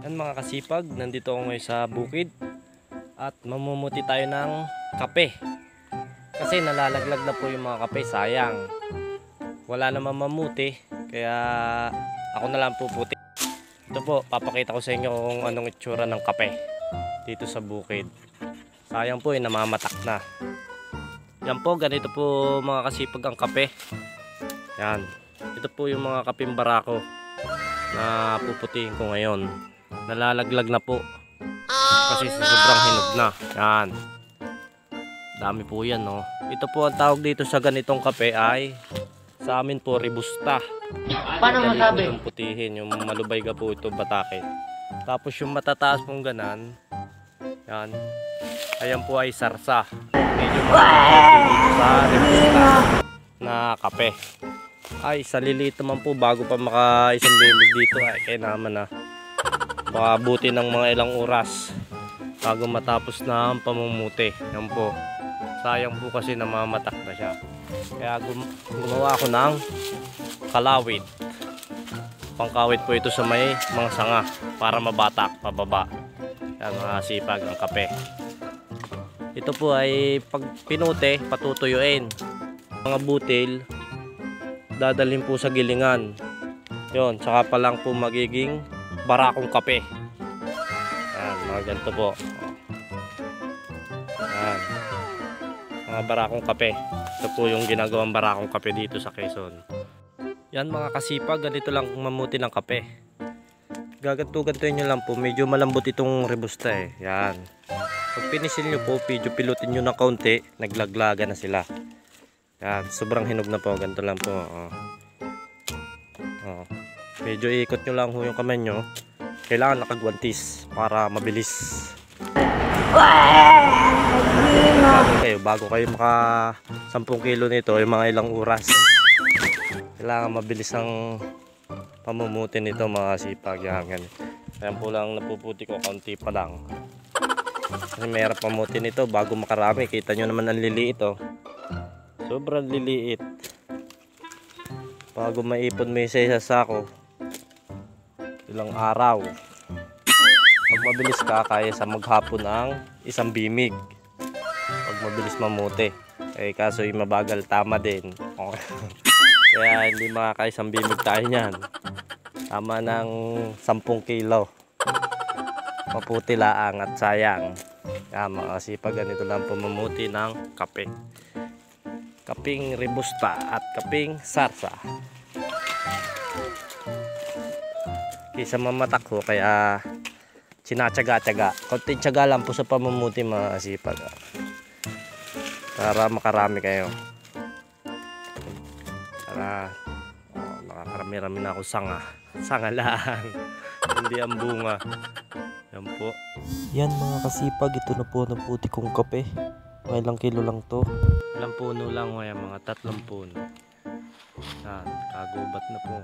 Yan mga kasipag, nandito ako ngayon sa bukid at mamumuti tayo ng kape. Kasi nalalaglag na po yung mga kape, sayang. Wala naman mamuti, kaya ako na lang puputi. Ito po, papakita ko sa inyo kung anong itsura ng kape dito sa bukid. Sayang po, namamatak na. Yan po, ganito po mga kasipag ang kape. Yan, ito po yung mga kapeng barako na puputihin ko ngayon. Nalalaglag na po kasi sobrang hinog na. Yan, dami po yan, no? Ito po ang tawag dito sa ganitong kape ay, sa amin po, Robusta. Paano masabi? Yung putihin, yung malubay ka po ito, batake. Tapos yung matataas pong ganan, yan, ayan po ay sarsa. Medyo malubay dito sa Robusta na kape. Ay, sa lilit naman po, bago pa maka isang bibig dito ay kaya naman na baka buti ng mga ilang oras bago matapos na ang pamumuti. Yan po, sayang po kasi namamatak na siya, kaya gumawa ako ng kalawit. Pangkawit po ito sa may mga sanga para mabatak pababa. Yan mga sipag ang kape. Ito po ay pag pinuti, patutuyuin. Mga butil dadalhin po sa gilingan. Yon, saka pa lang po magiging barakong kape. Yan, mga ganito po. Yan, mga barakong kape. Ito po yung ginagawang barakong kape dito sa Quezon. Yan mga kasipag, ganito lang mamuti ng kape. Gaganto-gantoin nyo lang po, medyo malambot itong Robusta eh. Yan, pag pinisil nyo po, medyo pilutin nyo ng kaunti, naglaglaga na sila. Yan, sobrang hinog na po, ganito lang po. Medyo ikot nyo lang yung kamay nyo. Kailangan nakagwantis para mabilis. Bago kayo maka 10 kilo nito, yung mga ilang oras. Kailangan mabilis ang pamumuti nito mga sipag. Yan. Ayan po lang napuputi ko, kaunti pa lang. Kasi mayroon pamuti nito bago makarami. Kita nyo naman ang liliit, oh. Sobrang liliit. Bago maipon mo yung sa sako, ilang araw. Pag mabilis ka, kaya sa maghapon ang isang bimig. Pag mabilis mamuti. Eh kaso yung mabagal, tama din. Kaya hindi makakaisang bimig tayo niyan. Tama ng 10 kilo. Maputi laang at sayang. Yan mga kasipag, ganito lang pamamuti ng kape. Kaping Robusta at kaping sarsa. Kaysa mamatak ko, kaya sinatsaga-tsaga. Konting tsaga lang po sa pamumuti mga kasipag. Para makarami kayo. Para nakakarami-rami na ako sanga. Sanga lang. Hindi ang bunga. Yan po. Yan mga kasipag, ito na po ang puti kong kape. Mga ilang kilo lang to. Ilang puno lang, mga 3 puno. Yan, kagubat na po.